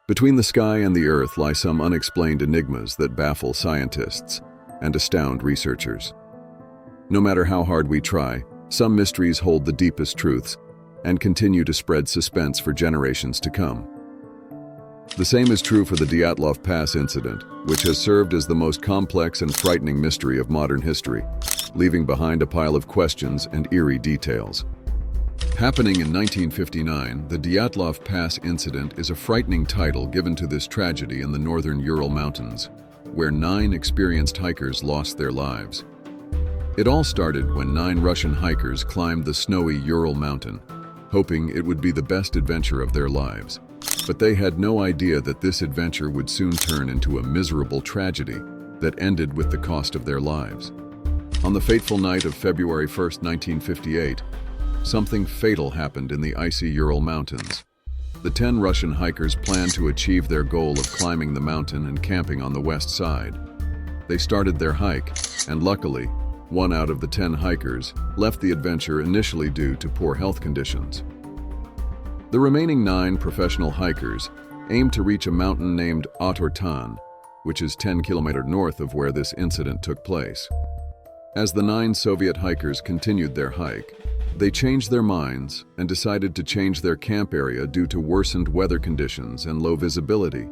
Between the sky and the earth lie some unexplained enigmas that baffle scientists and astound researchers. No matter how hard we try, some mysteries hold the deepest truths and continue to spread suspense for generations to come. The same is true for the Dyatlov Pass incident, which has served as the most complex and frightening mystery of modern history, leaving behind a pile of questions and eerie details. Happening in 1959, the Dyatlov Pass incident is a frightening title given to this tragedy in the northern Ural Mountains, where 9 experienced hikers lost their lives. It all started when 9 Russian hikers climbed the snowy Ural Mountain, hoping it would be the best adventure of their lives. But they had no idea that this adventure would soon turn into a miserable tragedy that ended with the cost of their lives. On the fateful night of February 1, 1958, something fatal happened in the icy Ural Mountains. The 10 Russian hikers planned to achieve their goal of climbing the mountain and camping on the west side. They started their hike, and luckily, 1 out of the 10 hikers left the adventure initially due to poor health conditions. The remaining 9 professional hikers aimed to reach a mountain named Otortan, which is 10 kilometers north of where this incident took place. As the 9 Soviet hikers continued their hike, they changed their minds and decided to change their camp area due to worsened weather conditions and low visibility.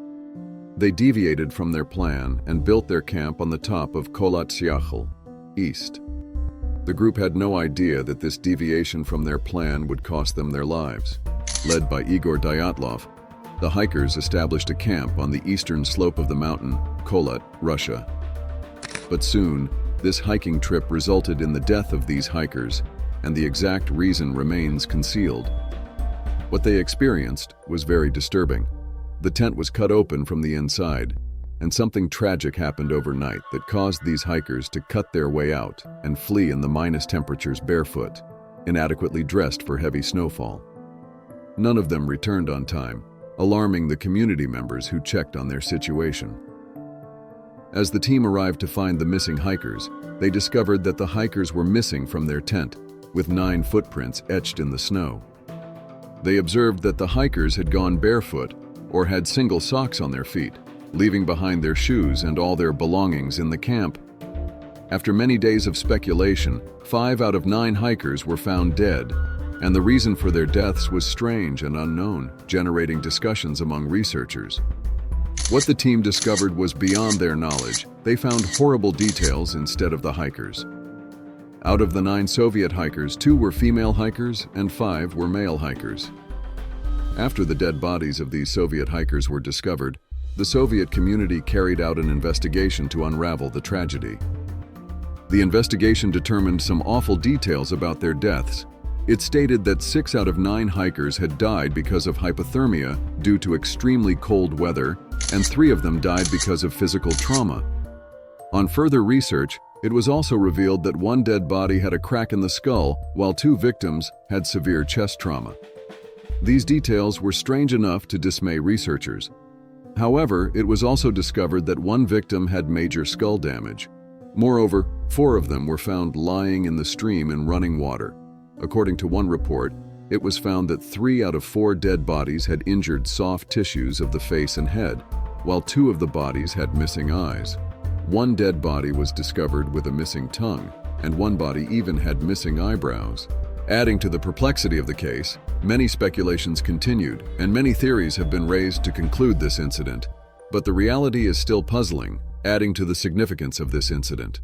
They deviated from their plan and built their camp on the top of Kholat east. The group had no idea that this deviation from their plan would cost them their lives. Led by Igor Dyatlov, the hikers established a camp on the eastern slope of the mountain, Kholat, Russia. But soon, this hiking trip resulted in the death of these hikers, and the exact reason remains concealed. What they experienced was very disturbing. The tent was cut open from the inside, and something tragic happened overnight that caused these hikers to cut their way out and flee in the minus temperatures barefoot, inadequately dressed for heavy snowfall. None of them returned on time, alarming the community members who checked on their situation. As the team arrived to find the missing hikers, they discovered that the hikers were missing from their tent, with 9 footprints etched in the snow. They observed that the hikers had gone barefoot or had single socks on their feet, leaving behind their shoes and all their belongings in the camp. After many days of speculation, 5 out of 9 hikers were found dead, and the reason for their deaths was strange and unknown, generating discussions among researchers. What the team discovered was beyond their knowledge. They found horrible details instead of the hikers. Out of the 9 Soviet hikers, 2 were female hikers and 5 were male hikers. After the dead bodies of these Soviet hikers were discovered, the Soviet community carried out an investigation to unravel the tragedy. The investigation determined some awful details about their deaths. It stated that 6 out of 9 hikers had died because of hypothermia due to extremely cold weather, and 3 of them died because of physical trauma. On further research, it was also revealed that 1 dead body had a crack in the skull, while 2 victims had severe chest trauma. These details were strange enough to dismay researchers. However, it was also discovered that 1 victim had major skull damage. Moreover, 4 of them were found lying in the stream in running water. According to one report, it was found that 3 out of 4 dead bodies had injured soft tissues of the face and head, while 2 of the bodies had missing eyes. 1 dead body was discovered with a missing tongue, and 1 body even had missing eyebrows. Adding to the perplexity of the case, many speculations continued, and many theories have been raised to conclude this incident. But the reality is still puzzling, adding to the significance of this incident.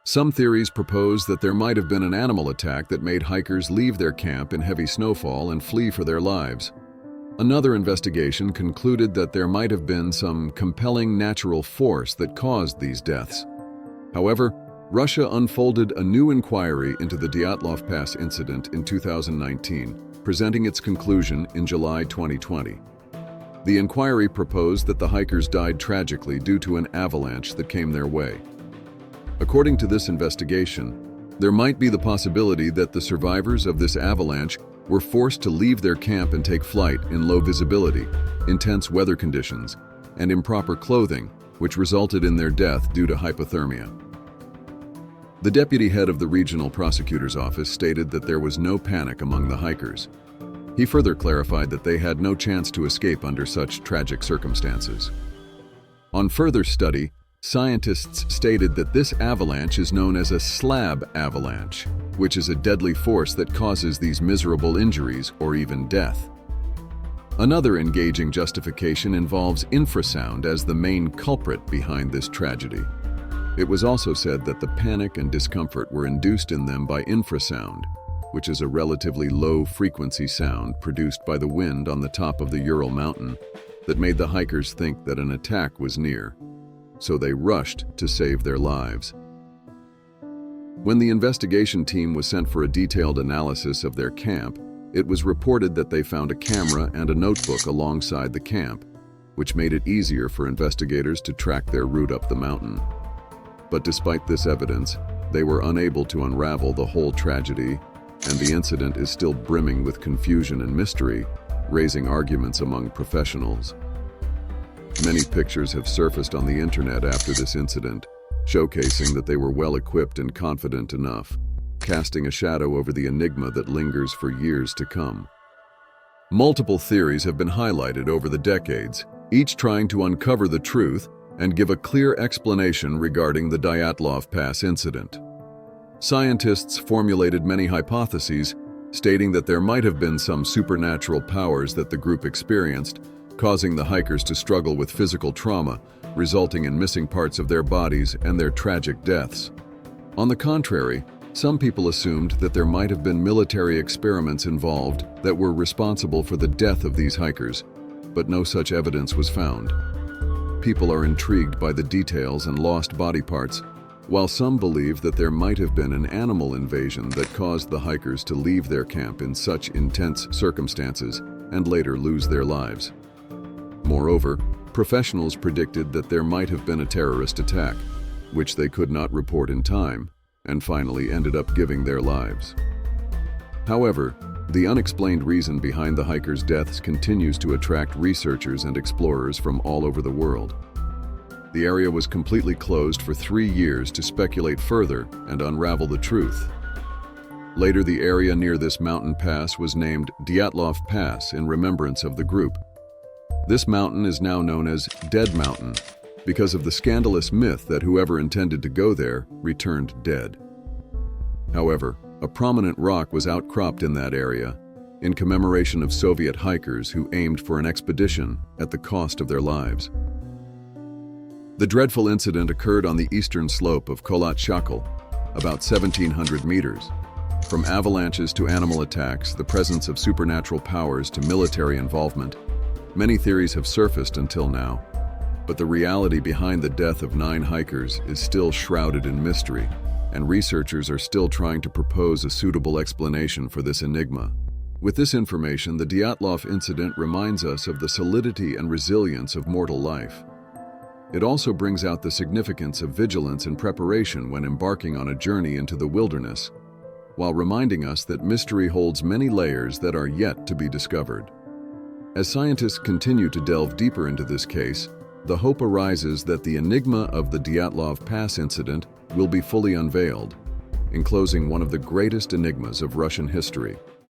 Some theories propose that there might have been an animal attack that made hikers leave their camp in heavy snowfall and flee for their lives. Another investigation concluded that there might have been some compelling natural force that caused these deaths. However, Russia unfolded a new inquiry into the Dyatlov Pass incident in 2019, presenting its conclusion in July 2020. The inquiry proposed that the hikers died tragically due to an avalanche that came their way. According to this investigation, there might be the possibility that the survivors of this avalanche were forced to leave their camp and take flight in low visibility, intense weather conditions, and improper clothing, which resulted in their death due to hypothermia. The deputy head of the regional prosecutor's office stated that there was no panic among the hikers. He further clarified that they had no chance to escape under such tragic circumstances. On further study, scientists stated that this avalanche is known as a slab avalanche, which is a deadly force that causes these miserable injuries or even death. Another engaging justification involves infrasound as the main culprit behind this tragedy. It was also said that the panic and discomfort were induced in them by infrasound, which is a relatively low-frequency sound produced by the wind on the top of the Ural Mountain that made the hikers think that an attack was near, so they rushed to save their lives. When the investigation team was sent for a detailed analysis of their camp, it was reported that they found a camera and a notebook alongside the camp, which made it easier for investigators to track their route up the mountain. But despite this evidence, they were unable to unravel the whole tragedy, and the incident is still brimming with confusion and mystery, raising arguments among professionals. Many pictures have surfaced on the internet after this incident, showcasing that they were well-equipped and confident enough, casting a shadow over the enigma that lingers for years to come. Multiple theories have been highlighted over the decades, each trying to uncover the truth and give a clear explanation regarding the Dyatlov Pass incident. Scientists formulated many hypotheses, stating that there might have been some supernatural powers that the group experienced, causing the hikers to struggle with physical trauma, resulting in missing parts of their bodies and their tragic deaths. On the contrary, some people assumed that there might have been military experiments involved that were responsible for the death of these hikers, but no such evidence was found. People are intrigued by the details and lost body parts, while some believe that there might have been an animal invasion that caused the hikers to leave their camp in such intense circumstances and later lose their lives. Moreover, professionals predicted that there might have been a terrorist attack, which they could not report in time, and finally ended up giving their lives. However, the unexplained reason behind the hikers' deaths continues to attract researchers and explorers from all over the world. The area was completely closed for 3 years to speculate further and unravel the truth. Later, the area near this mountain pass was named Dyatlov Pass in remembrance of the group. This mountain is now known as Dead Mountain because of the scandalous myth that whoever intended to go there returned dead. However, a prominent rock was outcropped in that area in commemoration of Soviet hikers who aimed for an expedition at the cost of their lives. The dreadful incident occurred on the eastern slope of Kholat Shakal, about 1,700 meters. From avalanches to animal attacks, the presence of supernatural powers to military involvement, many theories have surfaced until now, but the reality behind the death of 9 hikers is still shrouded in mystery, and researchers are still trying to propose a suitable explanation for this enigma. With this information, the Dyatlov incident reminds us of the solidity and resilience of mortal life. It also brings out the significance of vigilance and preparation when embarking on a journey into the wilderness, while reminding us that mystery holds many layers that are yet to be discovered. As scientists continue to delve deeper into this case, the hope arises that the enigma of the Dyatlov Pass incident will be fully unveiled, enclosing one of the greatest enigmas of Russian history.